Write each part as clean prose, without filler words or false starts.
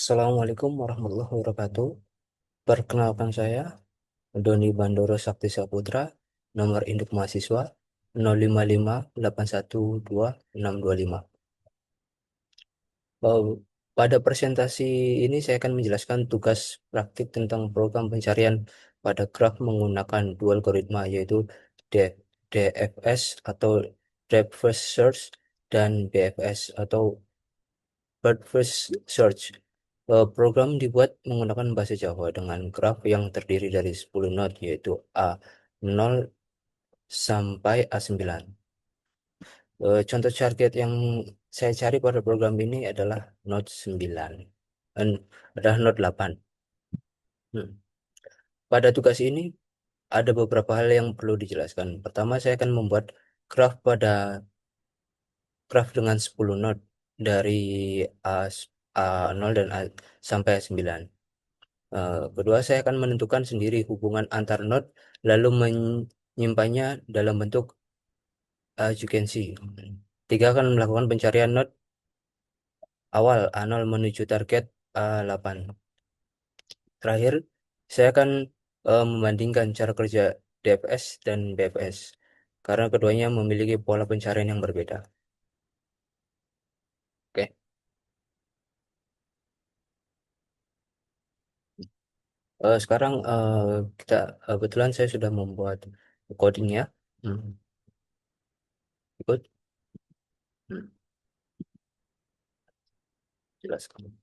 Assalamualaikum warahmatullahi wabarakatuh. Perkenalkan saya, Doni Bandoro Sakti Saputra, nomor induk mahasiswa 0558126625. Oh, pada presentasi ini saya akan menjelaskan tugas praktik tentang program pencarian pada graf menggunakan dua algoritma yaitu D- DFS atau Depth First Search dan BFS atau Bird First Search. Program dibuat menggunakan bahasa Java dengan graf yang terdiri dari 10 node yaitu A0 sampai A9. Contoh target yang saya cari pada program ini adalah node 9. En- adalah node 8. Hmm. Pada tugas ini ada beberapa hal yang perlu dijelaskan. Pertama, saya akan membuat graf graf dengan 10 node dari A, A0 dan A sampai A9. Kedua, saya akan menentukan sendiri hubungan antar node, lalu menyimpannya dalam bentuk as you can see. Tiga, akan melakukan pencarian node awal A0 menuju target A8. Terakhir, saya akan membandingkan cara kerja DFS dan BFS, karena keduanya memiliki pola pencarian yang berbeda. Oke. Sekarang kita kebetulan saya sudah membuat codingnya. Hmm. Ikut. Hmm. Jelaskan.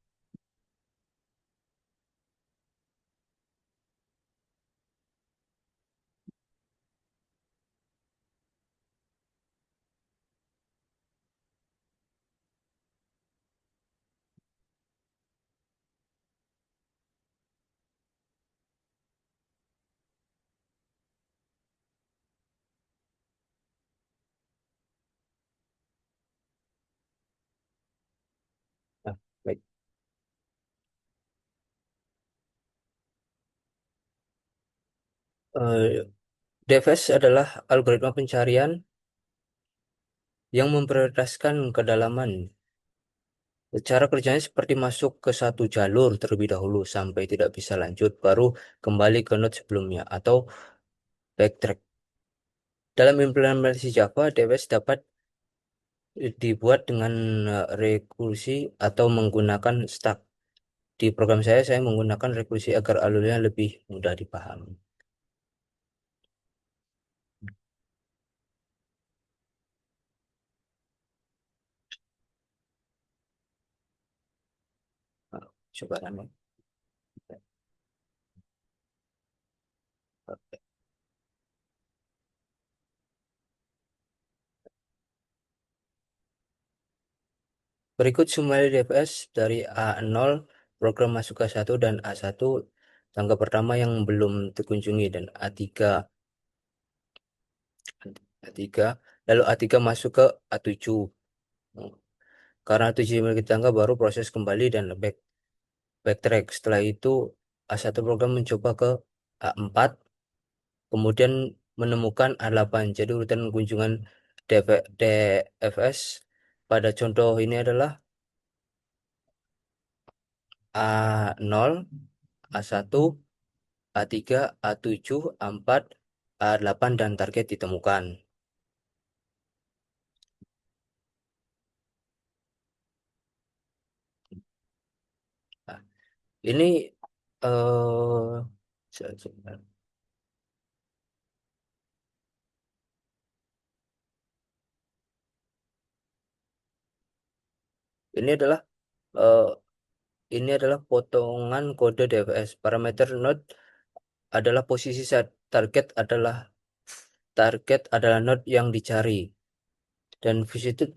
Nah, baik. Eh, DFS adalah algoritma pencarian yang memprioritaskan kedalaman. Cara kerjanya seperti masuk ke satu jalur terlebih dahulu sampai tidak bisa lanjut, baru kembali ke node sebelumnya atau backtrack. Dalam implementasi Java, DFS dapat dibuat dengan rekursi atau menggunakan stack. Di program saya menggunakan rekursi agar alurnya lebih mudah dipahami. Nah, coba rame. Berikut summary DFS dari A0, program masuk ke A1 dan A1, tangga pertama yang belum dikunjungi, dan A3, A3, lalu A3 masuk ke A7. Karena A7 memiliki tangga, baru proses kembali dan backtrack. Setelah itu A1 program mencoba ke A4, kemudian menemukan A8. Jadi urutan kunjungan DFS pada contoh ini adalah A0, A1, A3, A7, A4, A8, dan target ditemukan. Nah, ini sebentar. Ini adalah eh, ini adalah potongan kode DFS. Parameter node adalah posisi saat target adalah node yang dicari, dan visited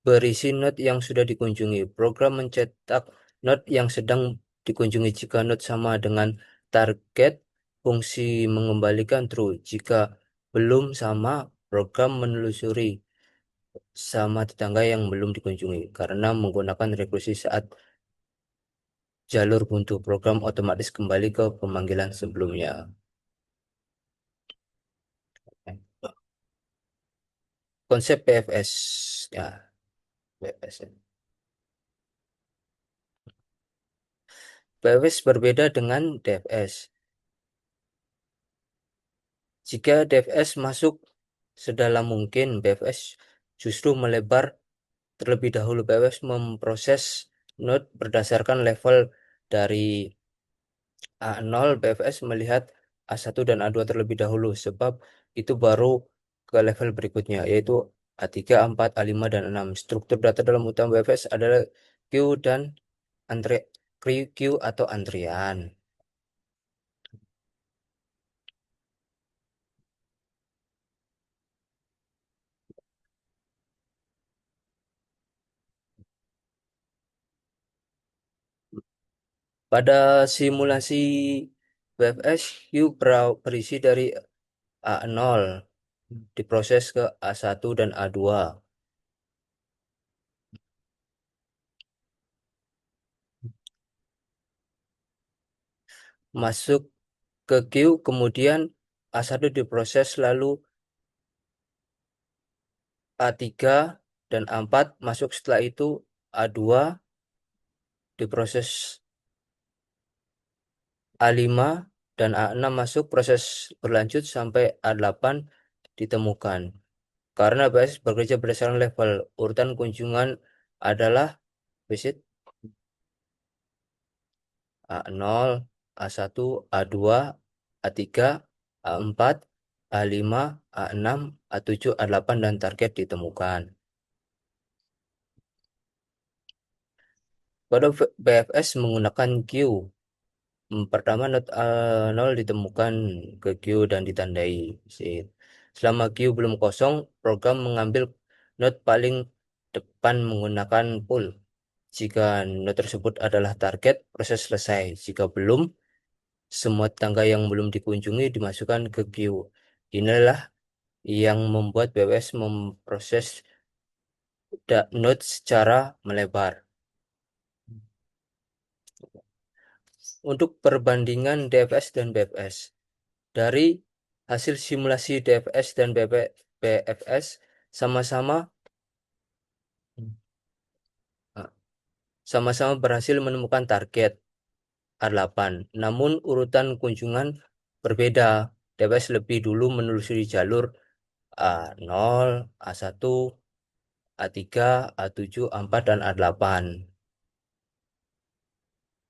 berisi node yang sudah dikunjungi. Program mencetak node yang sedang dikunjungi jika node sama dengan target. Fungsi mengembalikan true. Jika belum sama, program menelusuri sama tetangga yang belum dikunjungi. Karena menggunakan rekursi saat jalur buntu, program otomatis kembali ke pemanggilan sebelumnya. Konsep PFS. Ya, PFS. BFS berbeda dengan DFS. Jika DFS masuk sedalam mungkin, BFS justru melebar terlebih dahulu. BFS memproses node berdasarkan level dari A0. BFS melihat A1 dan A2 terlebih dahulu, sebab itu baru ke level berikutnya, yaitu A3, A4, A5, dan A6. Struktur data dalam utama BFS adalah queue dan antre, queue atau antrian. Pada simulasi BFS, queue berisi dari A0 diproses ke A1 dan A2. Masuk ke queue, kemudian A1 diproses, lalu A3 dan A4 masuk setelah itu, A2 diproses, A5 dan A6 masuk, proses berlanjut sampai A8 ditemukan. Karena BFS bekerja berdasarkan level, urutan kunjungan adalah visit A0, A1, A2, A3, A4, A5, A6, A7, A8, dan target ditemukan. Pada BFS menggunakan queue. Pertama, node A0 ditemukan ke queue dan ditandai visit. Selama queue belum kosong, program mengambil node paling depan menggunakan pull. Jika node tersebut adalah target, proses selesai. Jika belum, semua tangga yang belum dikunjungi dimasukkan ke queue. Inilah yang membuat BWS memproses node secara melebar. Untuk perbandingan DFS dan BFS. Dari hasil simulasi DFS dan BFS sama-sama eh, sama-sama berhasil menemukan target A8. Namun urutan kunjungan berbeda. DFS lebih dulu menelusuri jalur A0, A1, A3, A7, A4, dan A8.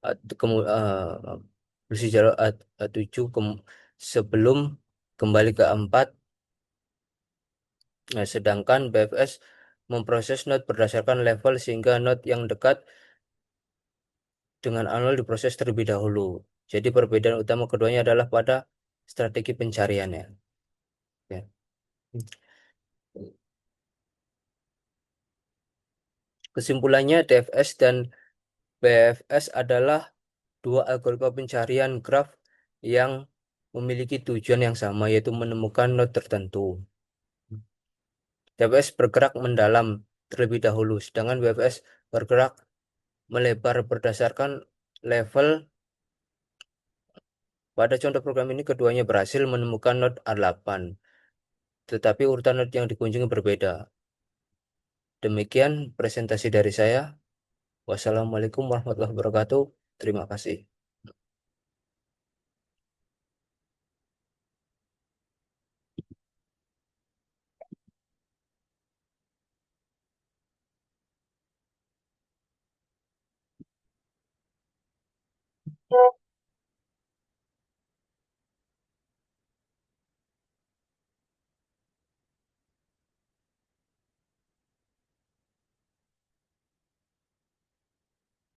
Menelusuri jalur A7 sebelum kembali ke A4. Nah, sedangkan BFS memproses node berdasarkan level, sehingga node yang dekat dengan A0 diproses terlebih dahulu. Jadi perbedaan utama keduanya adalah pada strategi pencariannya. Ya. Kesimpulannya, DFS dan BFS adalah dua algoritma pencarian graf yang memiliki tujuan yang sama, yaitu menemukan node tertentu. DFS bergerak mendalam terlebih dahulu, sedangkan BFS bergerak melebar berdasarkan level. Pada contoh program ini, keduanya berhasil menemukan node A8, tetapi urutan node yang dikunjungi berbeda. Demikian presentasi dari saya. Wassalamualaikum warahmatullahi wabarakatuh. Terima kasih.